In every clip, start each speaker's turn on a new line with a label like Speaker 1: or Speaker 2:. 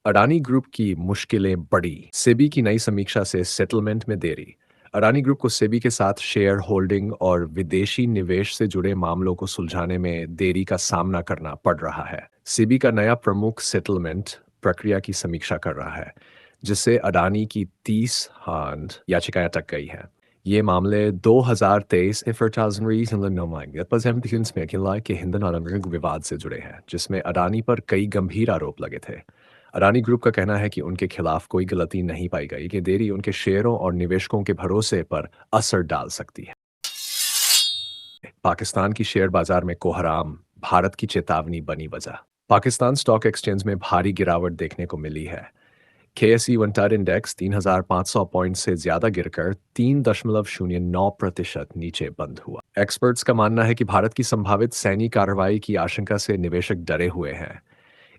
Speaker 1: Adani group की मुश्किलें बढ़ी, सेबी की नई समीक्षा से सेटलमेंट में देरी। अडानी ग्रुप को सेबी के साथ शेयर होल्डिंग और विदेशी निवेश से जुड़े मामलों को सुलझाने में देरी का सामना करना पड़ रहा है। सेबी का नया प्रमुख सेटलमेंट प्रक्रिया की समीक्षा कर रहा है, जिससे अडानी की 30 याचिकाएं अटक गई हैं। ये मामले 2023 के हिंदन विवाद से जुड़े हैं, जिसमें अडानी पर कई गंभीर आरोप लगे थे। अडानी ग्रुप का कहना है कि उनके खिलाफ कोई गलती नहीं पाई गई, कि देरी उनके शेयरों और निवेशकों के भरोसे पर असर डाल सकती है। पाकिस्तान की शेयर बाजार में कोहराम, भारत की चेतावनी बनी वजह। पाकिस्तान स्टॉक एक्सचेंज में भारी गिरावट देखने को मिली है। KSE 1 इंडेक्स 3,500 पॉइंट से ज्यादा गिरकर 3.09% नीचे बंद हुआ। एक्सपर्ट्स का मानना है कि भारत की संभावित सैन्य कार्रवाई की आशंका से निवेशक डरे हुए हैं।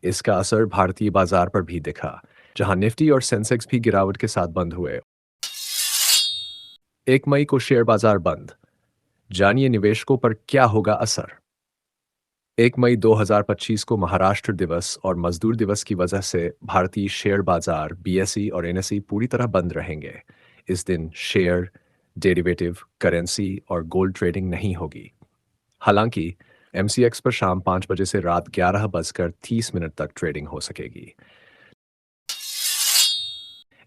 Speaker 1: इसका असर भारतीय बाजार पर भी दिखा, जहां निफ्टी और सेंसेक्स भी गिरावट के साथ बंद हुए। 1 मई को शेयर बाजार बंद, जानिए निवेशकों पर क्या होगा असर। 1 मई 2025 को महाराष्ट्र दिवस और मजदूर दिवस की वजह से भारतीय शेयर बाजार BSE और NSE पूरी तरह बंद रहेंगे। इस दिन शेयर, डेरिवेटिव, करेंसी और गोल्ड ट्रेडिंग नहीं होगी। हालांकि MCX पर शाम 5 बजे से रात 11:30 तक ट्रेडिंग हो सकेगी।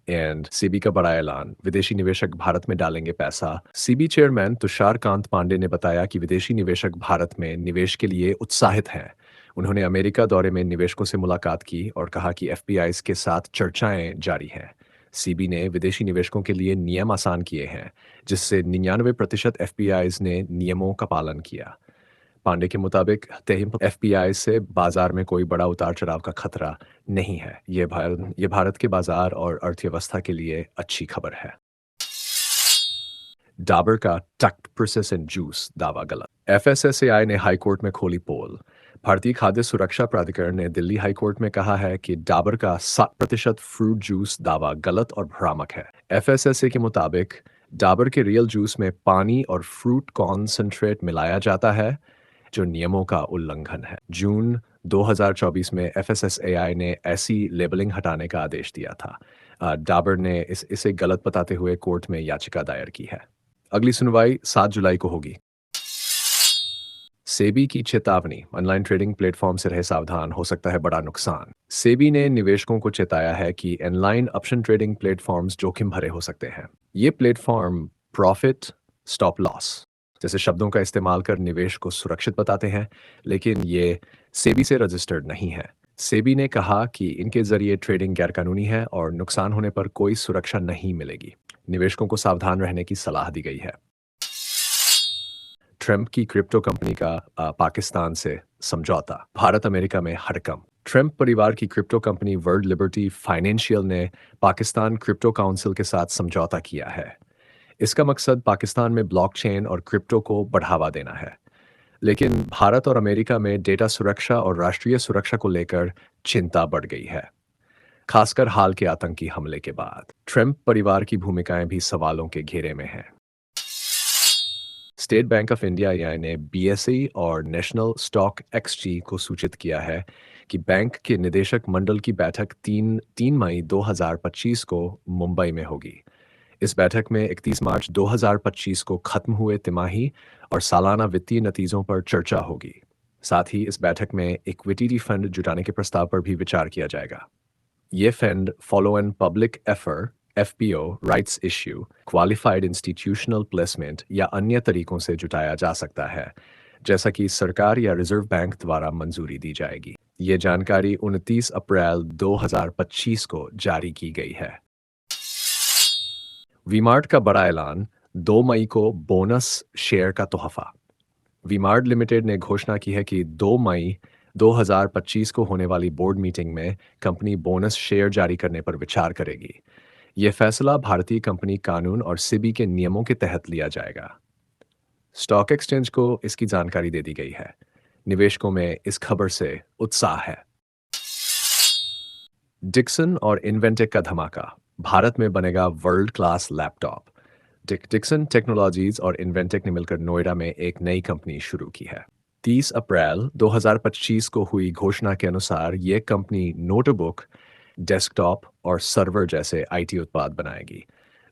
Speaker 1: एंड सेबी का बड़ा ऐलान, विदेशी निवेशक भारत में डालेंगे पैसा। सेबी चेयरमैन तुषार कांत पांडे ने बताया कि विदेशी निवेशक भारत में निवेश के लिए उत्साहित हैं। उन्होंने अमेरिका दौरे में निवेशकों से मुलाकात की और कहा कि FPIs के साथ चर्चाएं जारी हैं। सेबी ने विदेशी निवेशकों के लिए नियम आसान किए हैं, जिससे 99% FPIs ने नियमों का पालन किया। पांडे के मुताबिक FPI से बाजार में कोई बड़ा उतार चढ़ाव का खतरा नहीं है। ये भारत के बाजार और अर्थव्यवस्था के लिए अच्छी खबर है। डाबर का टक्ट प्रोसेस्ड जूस दावा गलत। FSSAI ने हाईकोर्ट में खोली पोल। भारतीय खाद्य सुरक्षा प्राधिकरण ने दिल्ली हाईकोर्ट में कहा है कि डाबर का 60% फ्रूट जूस दावा गलत और भ्रामक है। FSSA के मुताबिक डाबर के रियल जूस में पानी और फ्रूट कॉन्सेंट्रेट मिलाया जाता है, जो नियमों का उल्लंघन है। जून 2024 में FSSAI ने ऐसी लेबलिंग हटाने का आदेश दिया था। डाबर ने इसे गलत बताते हुए कोर्ट में याचिका दायर की है। अगली सुनवाई 7 जुलाई को होगी। सेबी की चेतावनी, ऑनलाइन ट्रेडिंग प्लेटफॉर्म से रहे सावधान, हो सकता है बड़ा नुकसान। सेबी ने निवेशकों को चेताया है कि ऑनलाइन ऑप्शन ट्रेडिंग प्लेटफॉर्म्स जोखिम भरे हो सकते हैं। ये प्लेटफॉर्म प्रॉफिट, स्टॉप लॉस जैसे शब्दों का इस्तेमाल कर निवेश को सुरक्षित बताते हैं, लेकिन ये सेबी से रजिस्टर्ड नहीं है। सेबी ने कहा कि इनके जरिए ट्रेडिंग गैरकानूनी है और नुकसान होने पर कोई सुरक्षा नहीं मिलेगी। निवेशकों को सावधान रहने की सलाह दी गई है। ट्रंप की क्रिप्टो कंपनी का पाकिस्तान से समझौता, भारत अमेरिका में हड़कंप। ट्रंप परिवार की crypto company world liberty financial ने पाकिस्तान क्रिप्टो काउंसिल के साथ समझौता किया है। इसका मकसद पाकिस्तान में ब्लॉकचेन और क्रिप्टो को बढ़ावा देना है। लेकिन भारत और अमेरिका में डेटा सुरक्षा और राष्ट्रीय सुरक्षा को लेकर चिंता बढ़ गई है, खासकर हाल के आतंकी हमले के बाद। ट्रंप परिवार की भूमिकाएं भी सवालों के घेरे में हैं। स्टेट बैंक ऑफ इंडिया ने BSE और नेशनल स्टॉक एक्सचेंज को सूचित किया है कि बैंक के निदेशक मंडल की बैठक 3 मई 2025 को मुंबई में होगी। इस बैठक में 31 मार्च 2025 को खत्म हुए तिमाही और सालाना वित्तीय नतीजों पर चर्चा होगी। साथ ही इस बैठक में इक्विटी फंड जुटाने के प्रस्ताव पर भी विचार किया जाएगा। ये fund follow and public offer FPO, rights issue, qualified institutional placement या अन्य तरीकों से जुटाया जा सकता है, जैसा कि सरकार या रिजर्व बैंक द्वारा मंजूरी दी जाएगी। ये जानकारी 29 अप्रैल 2025 को जारी की गई है। वीमार्ट का बड़ा ऐलान, 2 मई को बोनस शेयर का तोहफा। वीमार्ट लिमिटेड ने घोषणा की है कि 2 मई 2025 को होने वाली बोर्ड मीटिंग में कंपनी बोनस शेयर जारी करने पर विचार करेगी। यह फैसला भारतीय कंपनी कानून और SEBI के नियमों के तहत लिया जाएगा। स्टॉक एक्सचेंज को इसकी जानकारी दे दी गई है। निवेशकों में इस खबर से उत्साह है। डिक्सन और इन्वेंटेक का धमाका, भारत में बनेगा world class laptop. Dixon Technologies और इन्वेंटेक ने मिलकर नोएडा में एक नई कंपनी शुरू की है। 30 अप्रैल 2025 को हुई घोषणा के अनुसार यह कंपनी नोटबुक, डेस्कटॉप और सर्वर जैसे आईटी उत्पाद बनाएगी।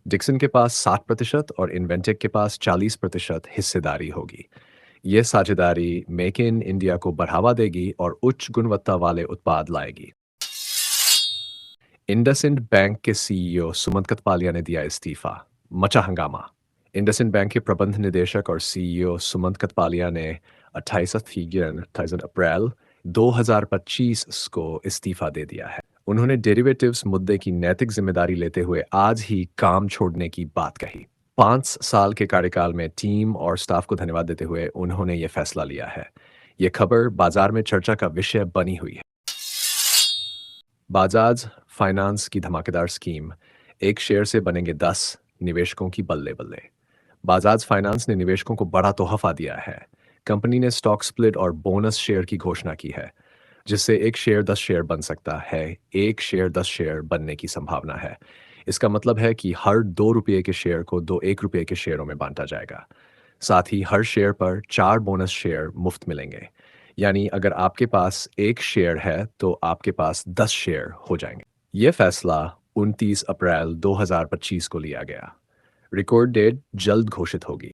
Speaker 1: डिक्सन के पास 60% और इन्वेंटेक के पास 40% हिस्सेदारी होगी। ये साझेदारी मेक इन इंडिया को बढ़ावा देगी और उच्च गुणवत्ता वाले उत्पाद लाएगी। इंडसइंड बैंक के सीईओ सुमंत कथपालिया ने दिया इस्तीफा। मचा हंगामा। इंडसइंड बैंक के प्रबंध निदेशक और सीईओ सुमंत कथपालिया ने 28 अप्रैल 2025 को इस्तीफा दे दिया है। उन्होंने डेरिवेटिव्स मुद्दे की नैतिक जिम्मेदारी लेते हुए आज ही काम छोड़ने की बात कही। 5 साल के कार्यकाल में टीम और स्टाफ को धन्यवाद देते हुए उन्होंने ये फैसला लिया है। ये खबर बाजार में चर्चा का विषय बनी हुई है। बजाज फाइनेंस की धमाकेदार स्कीम, एक शेयर से बनेंगे 10, निवेशकों की बल्ले बल्ले। बजाज फाइनेंस ने निवेशकों को बड़ा तोहफा दिया है। कंपनी ने स्टॉक स्प्लिट और बोनस शेयर की घोषणा की है, जिससे एक शेयर 10 शेयर बन सकता है। एक शेयर 10 शेयर बनने की संभावना है। इसका मतलब है कि हर 2 रुपये के शेयर को 2 1 रुपये के शेयरों में बांटा जाएगा। साथ ही हर शेयर पर 4 बोनस शेयर मुफ्त मिलेंगे। यानी अगर आपके पास 1 शेयर है तो आपके पास 10 शेयर हो जाएंगे। यह फैसला 29 अप्रैल 2025 को लिया गया। रिकॉर्ड डेट जल्द घोषित होगी।